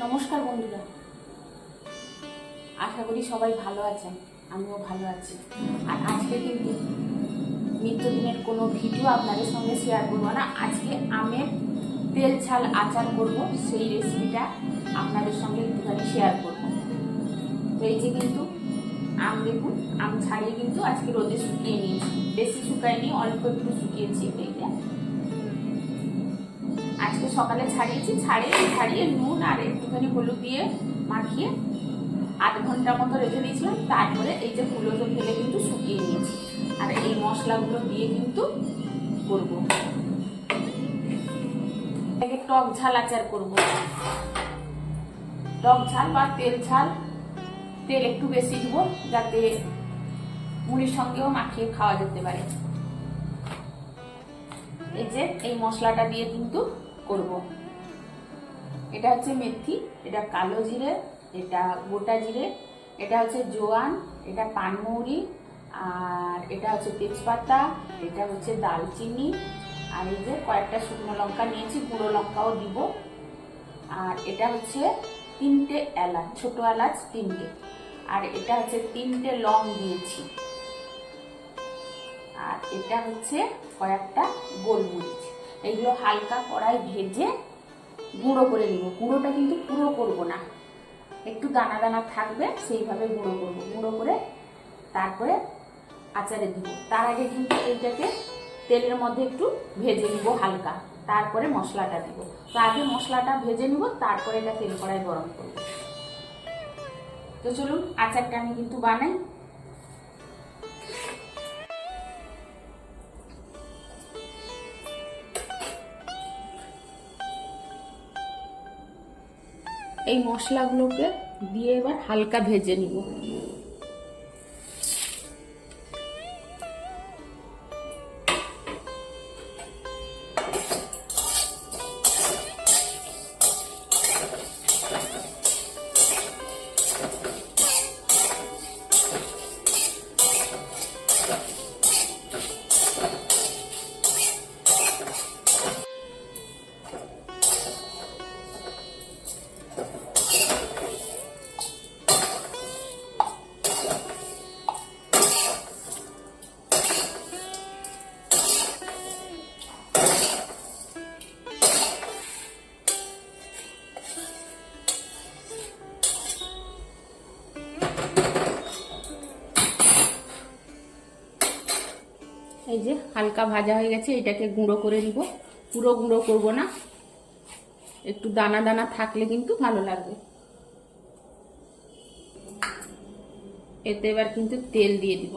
নমস্কার বন্ধুরা, আশা করি সবাই ভালো আছেন। আমিও ভালো আছি। আর আজকে কিন্তু নিত্যদিনের কোনো ভিডিও আপনাদের সঙ্গে শেয়ার করবো না। আজকে আমের তেল ঝাল আচার করব, সেই রেসিপিটা আপনাদের সঙ্গে একটুখানি শেয়ার করব। তো এই যে কিন্তু আম, দেখুন আম ছাড়িয়ে কিন্তু আজকে রোদে শুকিয়ে নিয়েছি। বেশি শুকায়নি, অল্প একটু শুকিয়েছি। এইটা আজকে সকালে ছাড়িয়েছি, ছাড়িয়ে নুন আর একটুখানি হলুদ দিয়ে মাখিয়ে আধ ঘন্টা মতো রেখে দিয়েছিলাম। তারপরে এই যে কুলোতে ফেলে কিন্তু শুকিয়ে নিয়েছি। আর এই মশলাগুলো দিয়ে কিন্তু করব, টক ঝাল আচার করব। টক ঝাল বা তেল ঝাল, তেল একটু বেশি দিব যাতে মুড়ির সঙ্গেও মাখিয়ে খাওয়া যেতে পারে। এই যে এই মশলাটা দিয়ে কিন্তু করব। এটা হচ্ছে মেথি, এটা কালো জিরে, এটা গোটা জিরে, এটা হচ্ছে জোয়ান, এটা পানমৌরি, আর এটা হচ্ছে তেজপাতা, এটা হচ্ছে দালচিনি, আর এই যে কয়েকটা শুকনো লঙ্কা নিয়েছি, গুঁড়ো লঙ্কাও দিব। আর এটা হচ্ছে 3টে এলাচ, ছোট এলাচ 3টে, আর এটা হচ্ছে 3টে লং দিয়েছি। আর এটা হচ্ছে কয়েকটা গোলমরিচ। এইগুলো হালকা কড়াই ভেজে গুঁড়ো করে নিব। গুঁড়োটা কিন্তু পুরো করব না, একটু দানা দানা থাকবে, সেইভাবে গুঁড়ো করব। গুঁড়ো করে তারপরে আচারে দিব। তার আগে কিন্তু এইটাকে তেলের মধ্যে একটু ভেজে নিব হালকা, তারপরে মশলাটা দিব। তো আগে মশলাটা ভেজে নিব, তারপরে এটা তেল কড়াই গরম করব। তো চলুন আচারটা আমি কিন্তু বানাই। এই মশলাগুলোকে দিয়ে এবার হালকা ভেজে নিব। এই যে হালকা ভাজা হয়ে গেছে, এটাকে গুঁড়ো করে নিব। পুরো গুঁড়ো করব না, একটু দানা দানা থাকলে কিন্তু ভালো লাগবে। এতে এবার কিন্তু তেল দিয়ে দিব।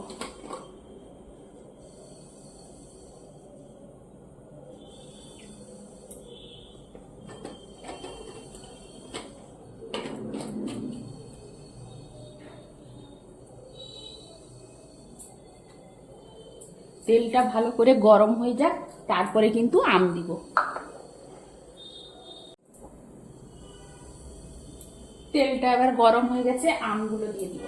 তেলটা ভালো করে গরম হয়ে যাক, তারপরে কিন্তু আম দিব। তেলটা এবার গরম হয়ে গেছে, আমগুলো দিয়ে দিব।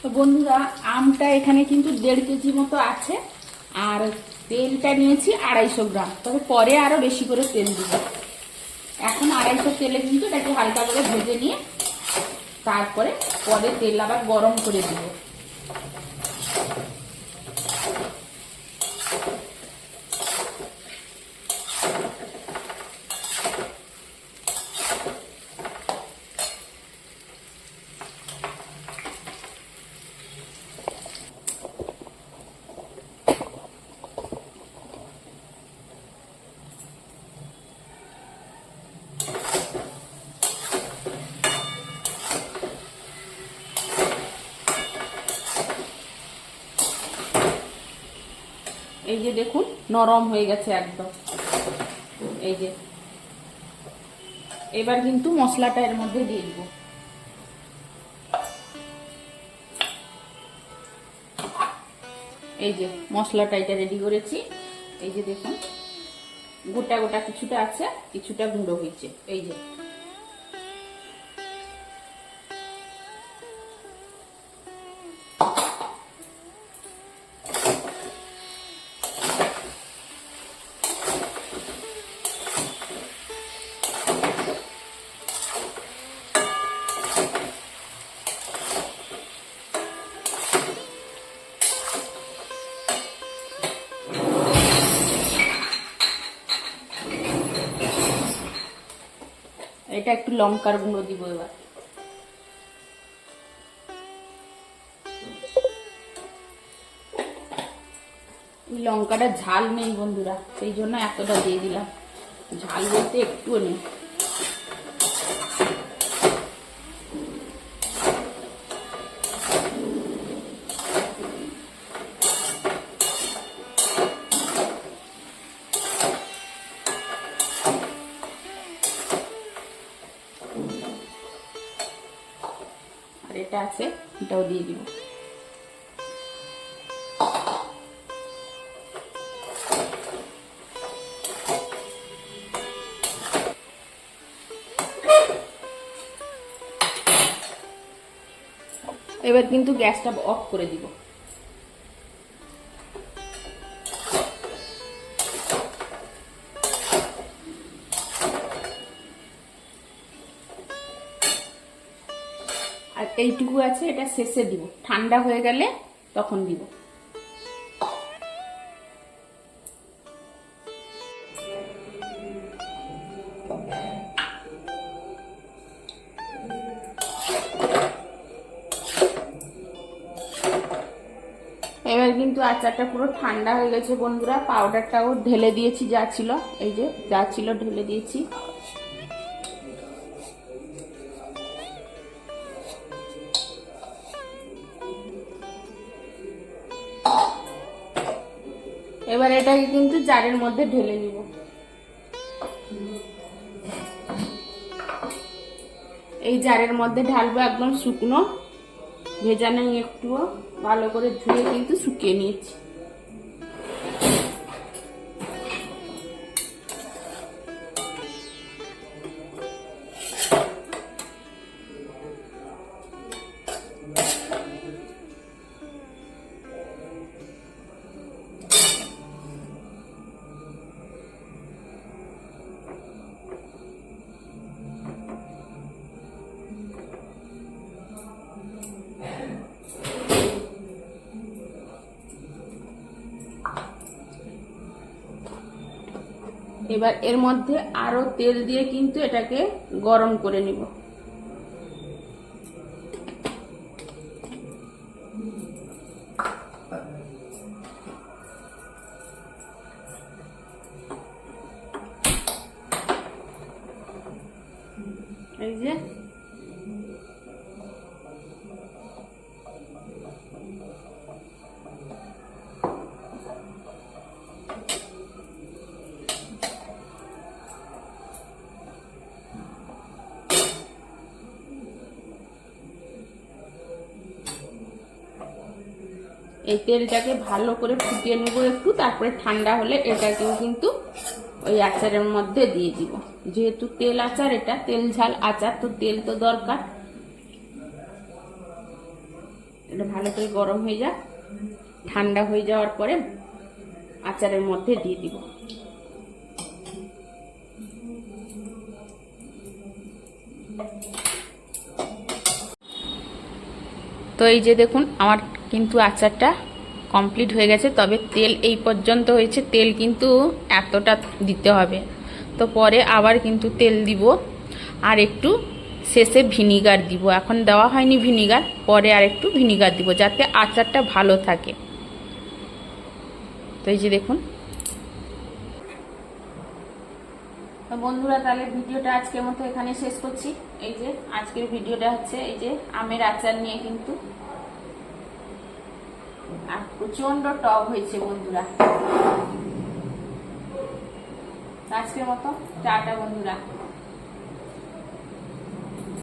তো বন্ধুরা, আমটা এখানে কিন্তু 1.5 কেজি মতো আছে, আর তেলটা নিয়েছি 250 গ্রাম। তবে পরে আরো বেশি করে তেল দিব। এখন 250 তেলে কিন্তু এটাকে হালকা করে ভেজে নিয়ে তারপরে পরে তেল আবার গরম করে দিব। এই যে দেখুন নরম হয়ে গেছে একদম। এই যে এবার কিন্তু মশলাটা এর মধ্যে দিয়ে দিব। এই যে মশলাটা এটা রেডি করেছি। এই যে দেখুন গোটা গোটা কিছুটা আছে, কিছুটা গুঁড়ো হয়েছে। এই যে এটা একটু লঙ্কার গুঁড়ো দিব এবার। লঙ্কাটা ঝাল নেই বন্ধুরা, সেই জন্য এতটা দিয়ে দিলাম। ঝাল বলতে একটুও নেই। আর এটা আছে, এটাও দিয়ে দিব। এবার কিন্তু গ্যাসটা অফ করে দিব। আর এইটুকু আছে, এটা শেষে দিব, ঠান্ডা হয়ে গেলে তখন দিব। এবার কিন্তু আচারটা পুরো ঠান্ডা হয়ে গেছে বন্ধুরা। পাউডারটাও ঢেলে দিয়েছি, যা ছিল, এই যে যা ছিল ঢেলে দিয়েছি। এবার এটাকে কিন্তু জারের মধ্যে ঢেলে নিব। এই জারের মধ্যে ঢালবো, একদম শুকনো, ভেজা নেই একটুও, ভালো করে ধুয়ে কিন্তু শুকিয়ে নিয়েছি। এবার এর মধ্যে আরো তেল দিয়ে কিন্তু এটাকে গরম করে নিব। এই যে এই তেলটাকে ভালো করে ফুটিয়ে নেব একটু, তারপরে ঠান্ডা হলে এটাকেও কিন্তু ওই আচারের মধ্যে দিয়ে দিব। যেহেতু তেল আচার, এটা তেল ঝাল আচার, তো তেল তো দরকার। এটা ভালো করে গরম হয়ে যাক, ঠান্ডা হয়ে যাওয়ার পরে আচারের মধ্যে দিয়ে দিব। তো এই যে দেখুন আমার কিন্তু আচারটা কমপ্লিট হয়ে গেছে। তবে তেল এই পর্যন্ত হয়েছে, তেল কিন্তু এতটা দিতে হবে। তো পরে আবার কিন্তু তেল দিব, আর একটু শেষে ভিনিগার দিব। এখন দেওয়া হয়নি ভিনিগার, পরে আর একটু ভিনিগার দিব যাতে আচারটা ভালো থাকে। তো এই যে দেখুন। তো বন্ধুরা, তাহলে ভিডিওটা আজকের মতো এখানে শেষ করছি। এই যে আজকের ভিডিওটা হচ্ছে এই যে আমের আচার নিয়ে কিন্তু, আর প্রচন্ড টক হয়েছে বন্ধুরা। আজকের মতো টাটা বন্ধুরা।